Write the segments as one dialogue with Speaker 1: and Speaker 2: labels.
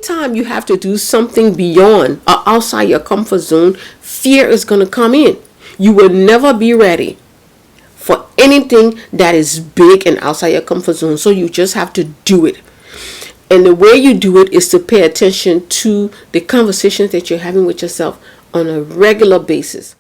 Speaker 1: anytime you have to do something beyond or outside your comfort zone, fear is going to come in. You will never be ready for anything that is big and outside your comfort zone. So you just have to do it. And the way you do it is to pay attention to the conversations that you're having with yourself on a regular basis.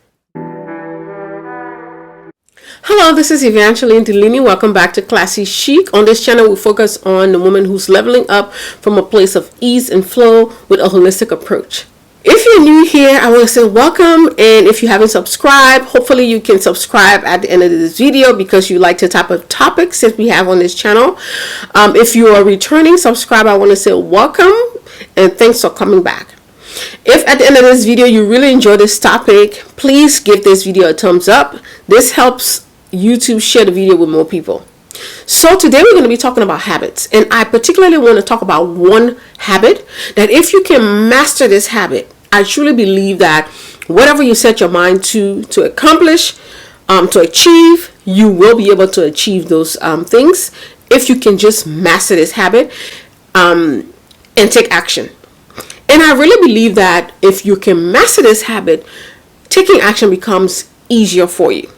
Speaker 1: Hello, this is Evangeline Delaney. Welcome back to Classy Chic. On this channel, we focus on the woman who's leveling up from a place of ease and flow with a holistic approach. If you're new here, I want to say welcome. And if you haven't subscribed, hopefully you can subscribe at the end of this video because you like the type of topics that we have on this channel. If you are a returning subscriber, I want to say welcome and thanks for coming back. If at the end of this video you really enjoy this topic, please give this video a thumbs up. This helps YouTube share the video with more people. So today we're going to be talking about habits, and I particularly want to talk about one habit that if you can master this habit, I truly believe that whatever you set your mind to accomplish, to achieve, you will be able to achieve those things if you can just master this habit and take action. And I really believe that if you can master this habit, taking action becomes easier for you.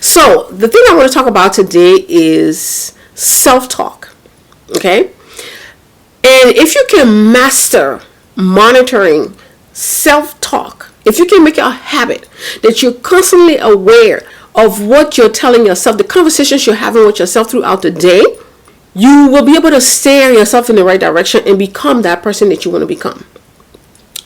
Speaker 1: So the thing I want to talk about today is self-talk. Okay? And if you can master monitoring self-talk, if you can make it a habit that you're constantly aware of what you're telling yourself, the conversations you're having with yourself throughout the day, you will be able to steer yourself in the right direction and become that person that you want to become.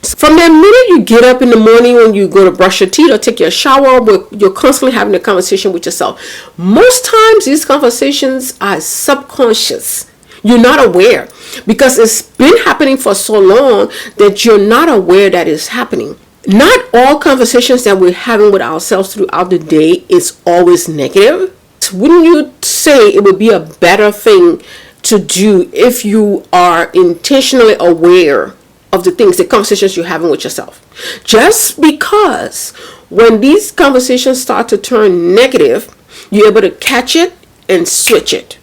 Speaker 1: From the minute you get up in the morning, when you go to brush your teeth or take your shower, you're constantly having a conversation with yourself. Most times these conversations are subconscious. You're not aware because it's been happening for so long that you're not aware that it's happening. Not all conversations that we're having with ourselves throughout the day is always negative. Wouldn't you say it would be a better thing to do if you are intentionally aware of the things, the conversations you're having with yourself? Just because when these conversations start to turn negative, you're able to catch it and switch it.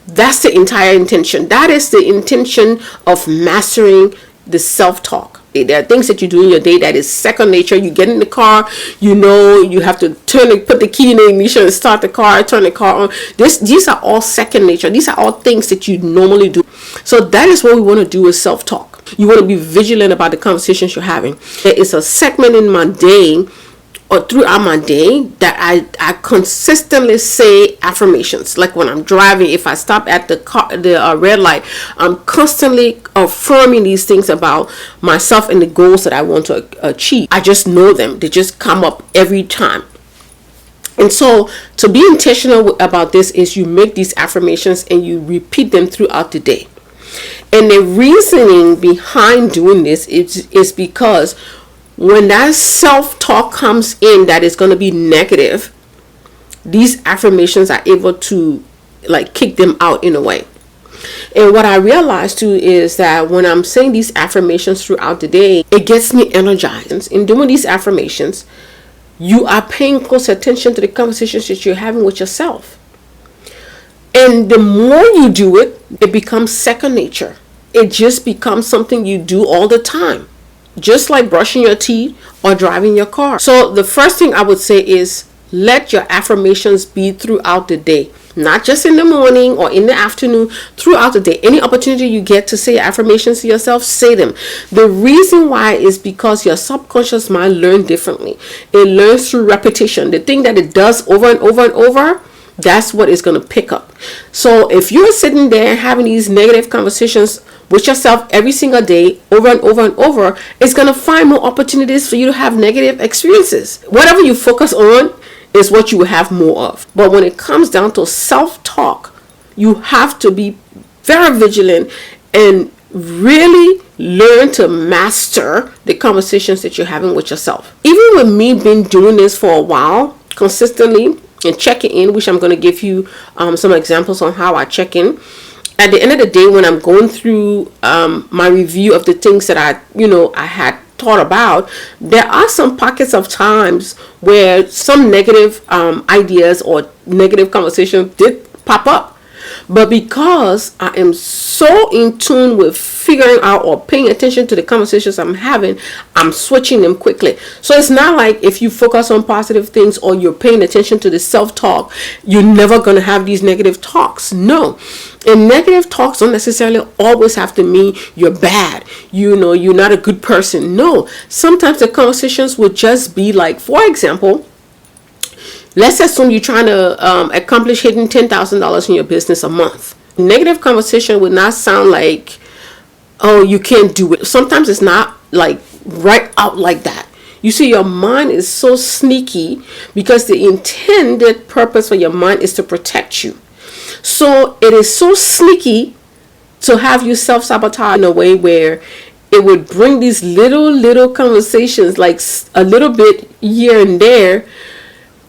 Speaker 1: That's the entire intention. That is the intention of mastering the self-talk. There are things that you do in your day that is second nature. You get in the car, you know you have to put the key in the ignition and start the car, turn the car on. These are all second nature. These are all things that you normally do. So that is what we want to do with self-talk. You want to be vigilant about the conversations you're having. There is a segment in my day or throughout my day that I consistently say affirmations. Like when I'm driving, if I stop at the red light, I'm constantly affirming these things about myself and the goals that I want to achieve. I just know them. They just come up every time. And so to be intentional about this is you make these affirmations and you repeat them throughout the day. And the reasoning behind doing this is because when that self-talk comes in that is going to be negative, these affirmations are able to kick them out in a way. And what I realized too is that when I'm saying these affirmations throughout the day, it gets me energized. In doing these affirmations, you are paying close attention to the conversations that you're having with yourself. And the more you do it, it becomes second nature. It just becomes something you do all the time. Just like brushing your teeth or driving your car. So the first thing I would say is let your affirmations be throughout the day. Not just in the morning or in the afternoon, throughout the day. Any opportunity you get to say affirmations to yourself, say them. The reason why is because your subconscious mind learns differently. It learns through repetition. The thing that it does over and over and over, that's what it's going to pick up. So if you're sitting there having these negative conversations with yourself every single day, over and over and over, it's going to find more opportunities for you to have negative experiences. Whatever you focus on is what you will have more of. But when it comes down to self-talk, you have to be very vigilant and really learn to master the conversations that you're having with yourself. Even with me been doing this for a while, consistently, and checking in, which I'm going to give you some examples on how I check in. At the end of the day, when I'm going through my review of the things that I had thought about, there are some pockets of times where some negative ideas or negative conversations did pop up. But because I am so in tune with figuring out or paying attention to the conversations I'm having, I'm switching them quickly. So it's not like if you focus on positive things or you're paying attention to the self-talk, you're never going to have these negative talks. No. And negative talks don't necessarily always have to mean you're bad, you're not a good person. No. Sometimes the conversations would just be like, for example, let's assume you're trying to accomplish hitting $10,000 in your business a month. Negative conversation would not sound like, oh, you can't do it. Sometimes it's not like right out like that. You see, your mind is so sneaky because the intended purpose for your mind is to protect you. So it is so sneaky to have you self-sabotage in a way where it would bring these little conversations, like a little bit here and there,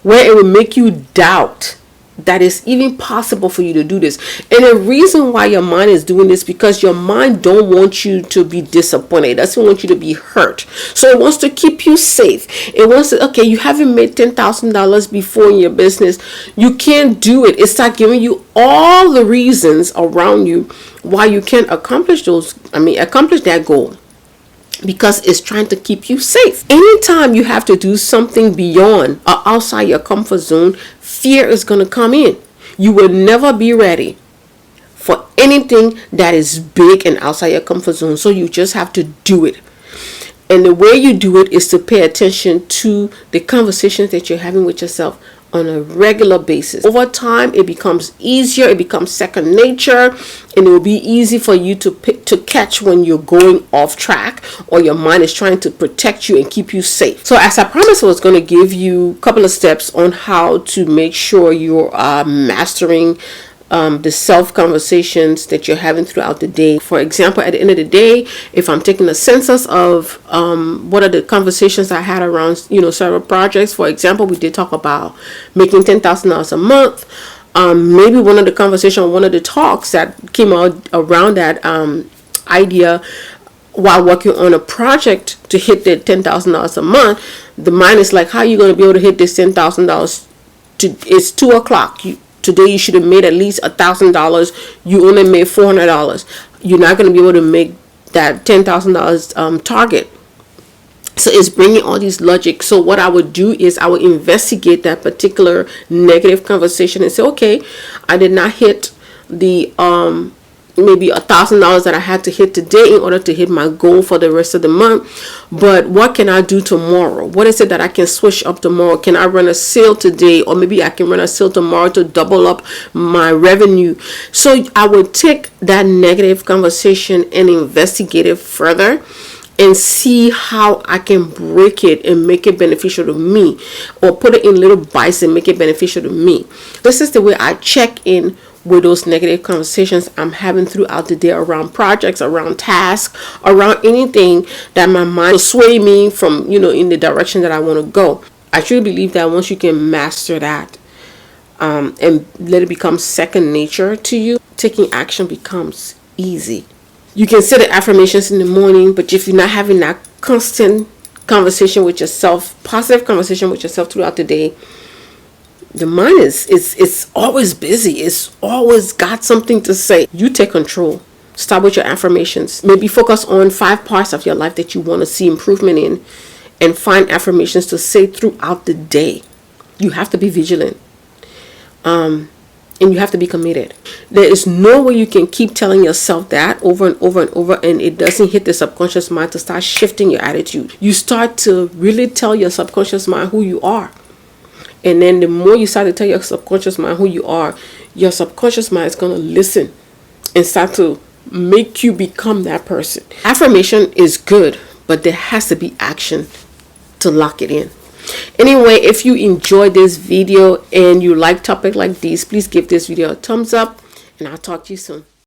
Speaker 1: where it will make you doubt that it's even possible for you to do this. And the reason why your mind is doing this, because your mind don't want you to be disappointed. It doesn't want you to be hurt. So it wants to keep you safe. It wants to, okay, you haven't made $10,000 before in your business. You can't do it. It starts giving you all the reasons around you why you can't accomplish that goal. Because it's trying to keep you safe. Anytime you have to do something beyond or outside your comfort zone, fear is going to come in. You will never be ready for anything that is big and outside your comfort zone. So you just have to do it. And the way you do it is to pay attention to the conversations that you're having with yourself on a regular basis. Over time, it becomes easier, it becomes second nature, and it will be easy for you to catch when you're going off track or your mind is trying to protect you and keep you safe. So as I promised, I was going to give you a couple of steps on how to make sure you are mastering the self conversations that you're having throughout the day. For example, at the end of the day, if I'm taking a census of what are the conversations I had around several projects. For example, we did talk about making $10,000 a month. Maybe one of the conversation, one of the talks that came out around that idea while working on a project to hit the $10,000 a month, the mind is like, how are you going to be able to hit this $10,000? It's 2:00. Today you should have made at least $1,000. You only made $400. You're not going to be able to make that $10,000 target. So it's bringing all these logic. So what I would do is I would investigate that particular negative conversation and say, okay, I did not hit the maybe $1,000 that I had to hit today in order to hit my goal for the rest of the month. But what can I do tomorrow? What is it that I can switch up tomorrow? Can I run a sale today? Or maybe I can run a sale tomorrow to double up my revenue. So I would take that negative conversation and investigate it further and see how I can break it and make it beneficial to me, or put it in little bites and make it beneficial to me. This is the way I check in with those negative conversations I'm having throughout the day around projects, around tasks, around anything that my mind will sway me from, in the direction that I want to go. I truly believe that once you can master that and let it become second nature to you, taking action becomes easy. You can say the affirmations in the morning, but if you're not having that constant conversation with yourself, positive conversation with yourself throughout the day, the mind is always busy. It's always got something to say. You take control. Start with your affirmations. Maybe focus on 5 parts of your life that you want to see improvement in, and find affirmations to say throughout the day. You have to be vigilant. And you have to be committed. There is no way you can keep telling yourself that over and over and over, and it doesn't hit the subconscious mind to start shifting your attitude. You start to really tell your subconscious mind who you are. And then the more you start to tell your subconscious mind who you are, your subconscious mind is going to listen and start to make you become that person. Affirmation is good, but there has to be action to lock it in. Anyway, if you enjoyed this video and you like topics like these, please give this video a thumbs up, and I'll talk to you soon.